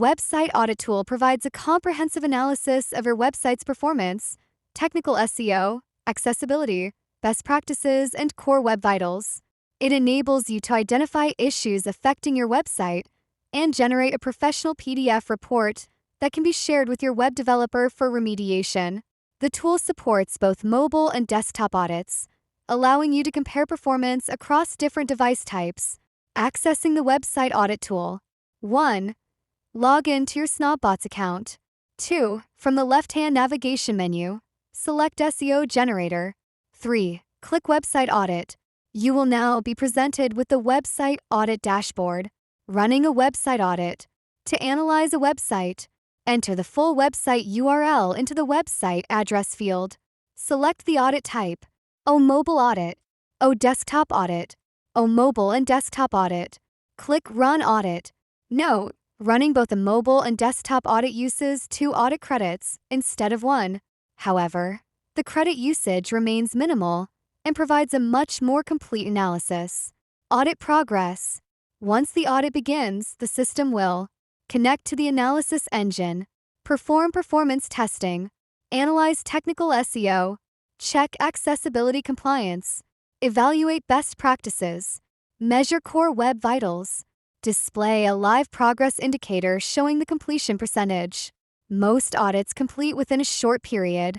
Website Audit tool provides a comprehensive analysis of your website's performance, technical SEO, accessibility, best practices, and core web vitals. It enables you to identify issues affecting your website and generate a professional PDF report that can be shared with your web developer for remediation. The tool supports both mobile and desktop audits, allowing you to compare performance across different device types. Accessing the Website Audit tool. 1. Log in to your SnobBots account. 2. From the left-hand navigation menu, select SEO Generator. 3. Click Website Audit. You will now be presented with the Website Audit dashboard. Running a website audit. To analyze a website, enter the full website URL into the website address field. Select the audit type: O Mobile Audit, O Desktop Audit, O Mobile and Desktop Audit. Click Run Audit. Note: running both a mobile and desktop audit uses 2 audit credits instead of 1. However, the credit usage remains minimal and provides a much more complete analysis. Audit progress. Once the audit begins, the system will connect to the analysis engine, perform performance testing, analyze technical SEO, check accessibility compliance, evaluate best practices, measure core web vitals, display a live progress indicator showing the completion percentage. Most audits complete within a short period,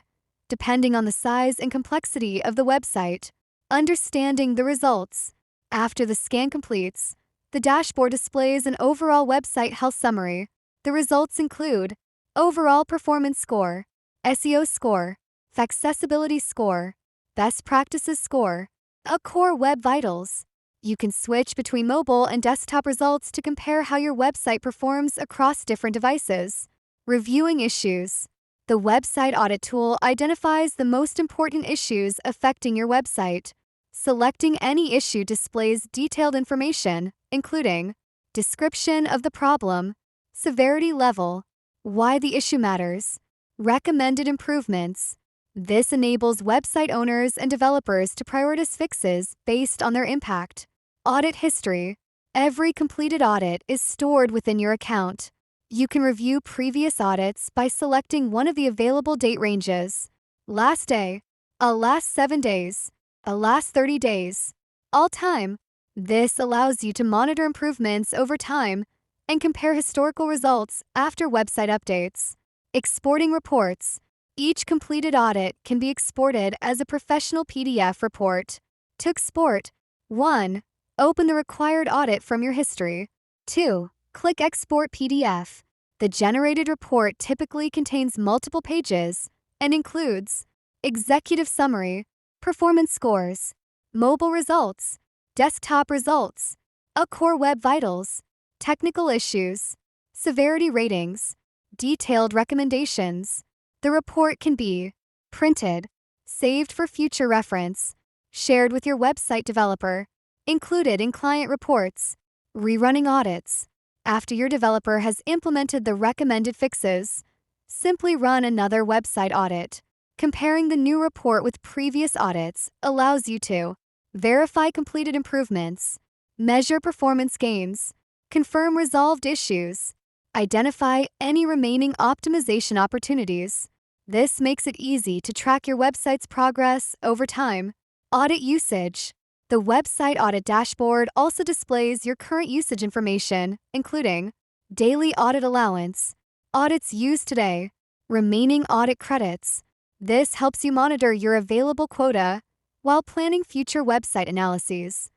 depending on the size and complexity of the website. Understanding the results. After the scan completes, the dashboard displays an overall website health summary. The results include overall performance score, SEO score, accessibility score, best practices score, a core web vitals. You can switch between mobile and desktop results to compare how your website performs across different devices. Reviewing issues. The Website Audit tool identifies the most important issues affecting your website. Selecting any issue displays detailed information, including description of the problem, severity level, why the issue matters, recommended improvements. This enables website owners and developers to prioritize fixes based on their impact. Audit history. Every completed audit is stored within your account. You can review previous audits by selecting one of the available date ranges: last day, a last 7 days, a last 30 days, all time. This allows you to monitor improvements over time and compare historical results after website updates. Exporting reports. Each completed audit can be exported as a professional PDF report. To export: 1. Open the required audit from your history. 2. Click Export PDF. The generated report typically contains multiple pages and includes executive summary, performance scores, mobile results, desktop results, a core web vitals, technical issues, severity ratings, detailed recommendations. The report can be printed, saved for future reference, shared with your website developer, included in client reports. Rerunning audits. After your developer has implemented the recommended fixes, simply run another website audit. Comparing the new report with previous audits allows you to verify completed improvements, measure performance gains, confirm resolved issues, identify any remaining optimization opportunities. This makes it easy to track your website's progress over time. Audit usage. The Website Audit dashboard also displays your current usage information, including daily audit allowance, audits used today, remaining audit credits. This helps you monitor your available quota while planning future website analyses.